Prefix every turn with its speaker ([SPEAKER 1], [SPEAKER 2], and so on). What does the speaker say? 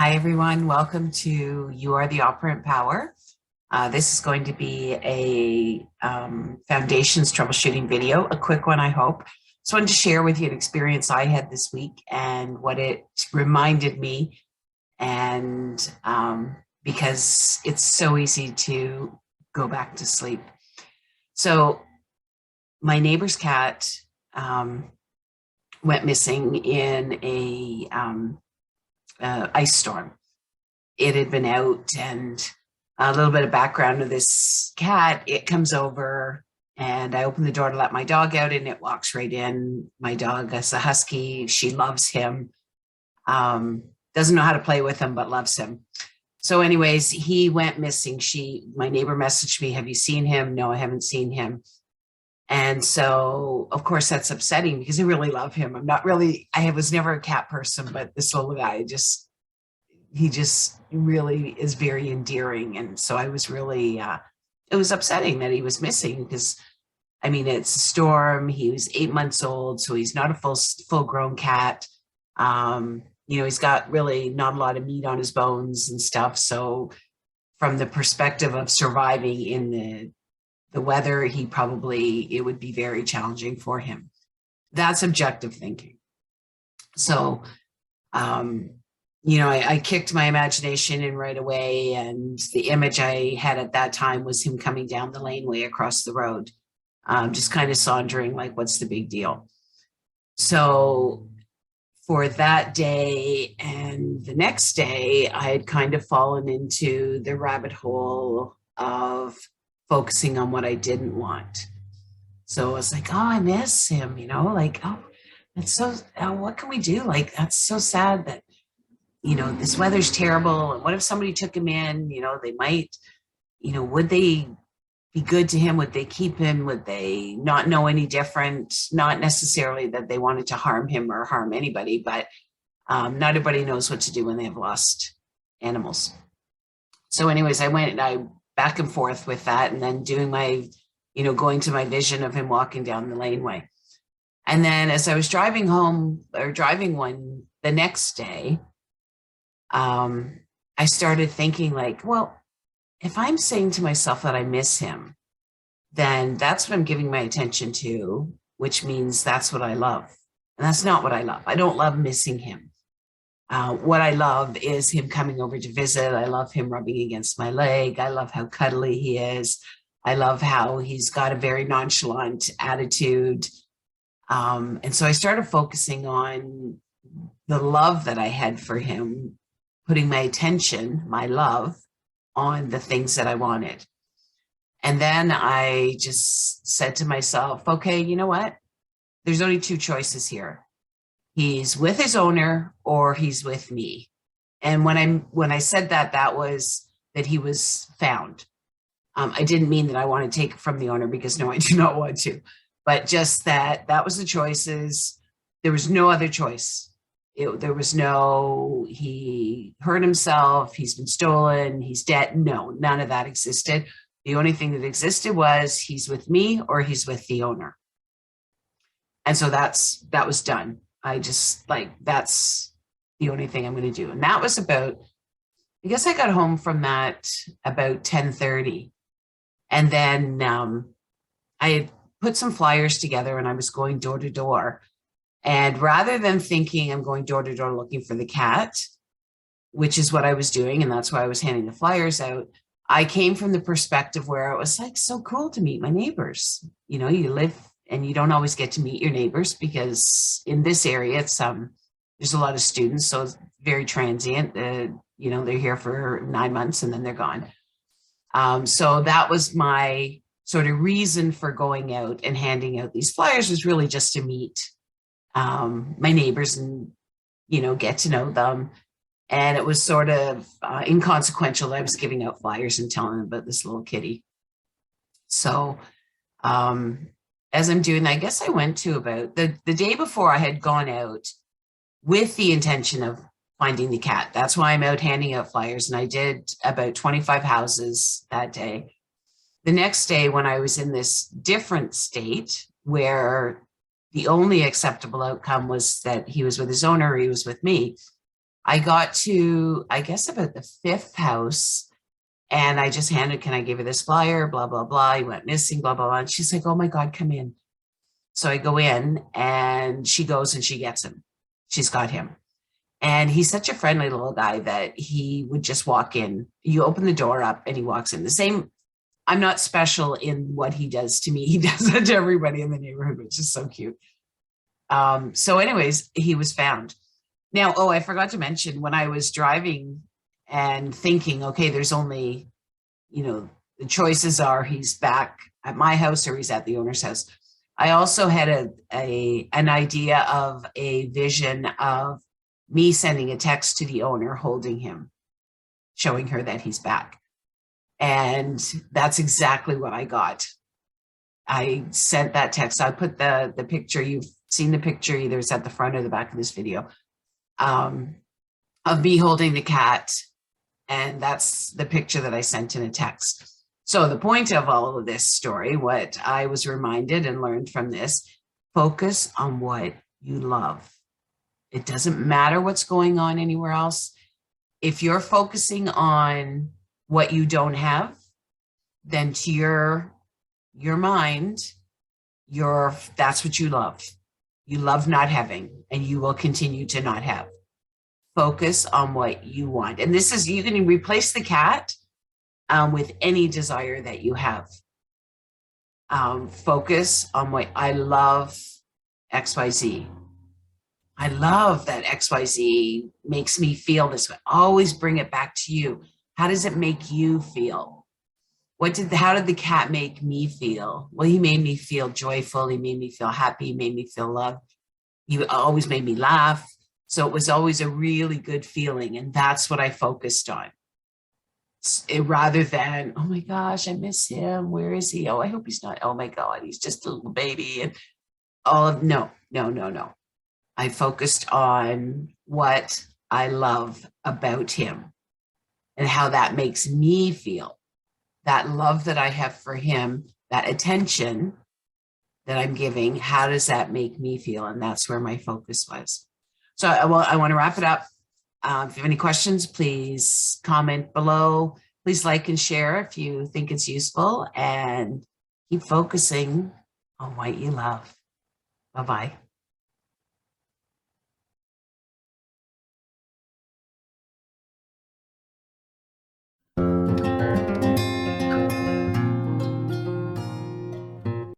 [SPEAKER 1] Hi, everyone. Welcome to You Are the Operant Power. This is going to be a foundations troubleshooting video, a quick one, I hope. Just wanted to share with you an experience I had this week and what it reminded me, and because it's so easy to go back to sleep. So my neighbor's cat went missing in a ice storm. It had been out, and a little bit of background of this cat. It comes over and I open the door to let my dog out and it walks right in. My dog is a husky. She loves him. Doesn't know how to play with him, but loves him. So anyways, he went missing. My neighbor messaged me, have you seen him? No, I haven't seen him. And so, of course, that's upsetting because I really love him. I was never a cat person, but this little guy he just really is very endearing. And so I was really, it was upsetting that he was missing because, I mean, it's a storm. He was 8 months old, so he's not a full grown cat. He's got really not a lot of meat on his bones and stuff. So from the perspective of surviving in the weather, it would be very challenging for him. That's objective thinking. So, I kicked my imagination in right away, and the image I had at that time was him coming down the laneway across the road, just kind of sauntering like, what's the big deal? So for that day and the next day, I had kind of fallen into the rabbit hole of focusing on what I didn't want. So I was like, oh, I miss him, that's so, what can we do? Like, that's so sad that, this weather's terrible. And what if somebody took him in, they might, would they be good to him? Would they keep him? Would they not know any different? Not necessarily that they wanted to harm him or harm anybody, but not everybody knows what to do when they have lost animals. So anyways, I back and forth with that, and then doing going to my vision of him walking down the laneway. And then as I was driving the next day, I started thinking like, well, if I'm saying to myself that I miss him, then that's what I'm giving my attention to, which means that's what I love. And that's not what I love. I don't love missing him. What I love is him coming over to visit. I love him rubbing against my leg. I love how cuddly he is. I love how he's got a very nonchalant attitude. And so I started focusing on the love that I had for him, putting my attention, my love, on the things that I wanted. And then I just said to myself, okay, you know what? There's only two choices here. He's with his owner or he's with me. And when I said that was that he was found. I didn't mean that I want to take it from the owner, because no, I do not want to, but just that was the choices. There was no other choice. There was no, he hurt himself, he's been stolen, he's dead. No, none of that existed. The only thing that existed was he's with me or he's with the owner. And so that was done. I just that's the only thing I'm going to do. And that was I guess I got home from that about 10:30. And then I had put some flyers together and I was going door to door. And rather than thinking I'm going door to door looking for the cat, which is what I was doing, and that's why I was handing the flyers out, I came from the perspective where it was like so cool to meet my neighbors. You live and you don't always get to meet your neighbors, because in this area, it's there's a lot of students, so it's very transient. They're here for 9 months and then they're gone. So that was my sort of reason for going out and handing out these flyers, was really just to meet my neighbors and, get to know them. And it was sort of inconsequential that I was giving out flyers and telling them about this little kitty. So as I'm doing that, I guess I went to about the day before, I had gone out with the intention of finding the cat. That's why I'm out handing out flyers. And I did about 25 houses that day. The next day, when I was in this different state where the only acceptable outcome was that he was with his owner, or he was with me, I got to, I guess, about the fifth house, and I just handed, can I give you this flyer? Blah, blah, blah. He went missing, blah, blah, blah. And she's like, oh my God, come in. So I go in and she goes and she gets him. She's got him. And he's such a friendly little guy that he would just walk in. You open the door up and he walks in. The same, I'm not special in what he does to me. He does that to everybody in the neighborhood, which is so cute. So anyways, he was found. Now, oh, I forgot to mention when I was driving and thinking, okay, there's only, the choices are he's back at my house or he's at the owner's house. I also had an idea of a vision of me sending a text to the owner holding him, showing her that he's back. And that's exactly what I got. I sent that text. I put the picture, you've seen the picture, either it's at the front or the back of this video, of me holding the cat. And that's the picture that I sent in a text. So the point of all of this story, what I was reminded and learned from this, focus on what you love. It doesn't matter what's going on anywhere else. If you're focusing on what you don't have, then to your mind, that's what you love. You love not having, and you will continue to not have. Focus on what you want. And this is, you can replace the cat with any desire that you have. Focus on what I love, XYZ. I love that XYZ makes me feel this way. Always bring it back to you. How does it make you feel? How did the cat make me feel? Well, he made me feel joyful. He made me feel happy. He made me feel loved. He always made me laugh. So it was always a really good feeling. And that's what I focused on. Rather than, oh my gosh, I miss him. Where is he? Oh, I hope he's not. Oh my God, he's just a little baby. And no. I focused on what I love about him and how that makes me feel. That love that I have for him, that attention that I'm giving, how does that make me feel? And that's where my focus was. So I want to wrap it up. If you have any questions, please comment below. Please like and share if you think it's useful, and keep focusing on what you love. Bye-bye.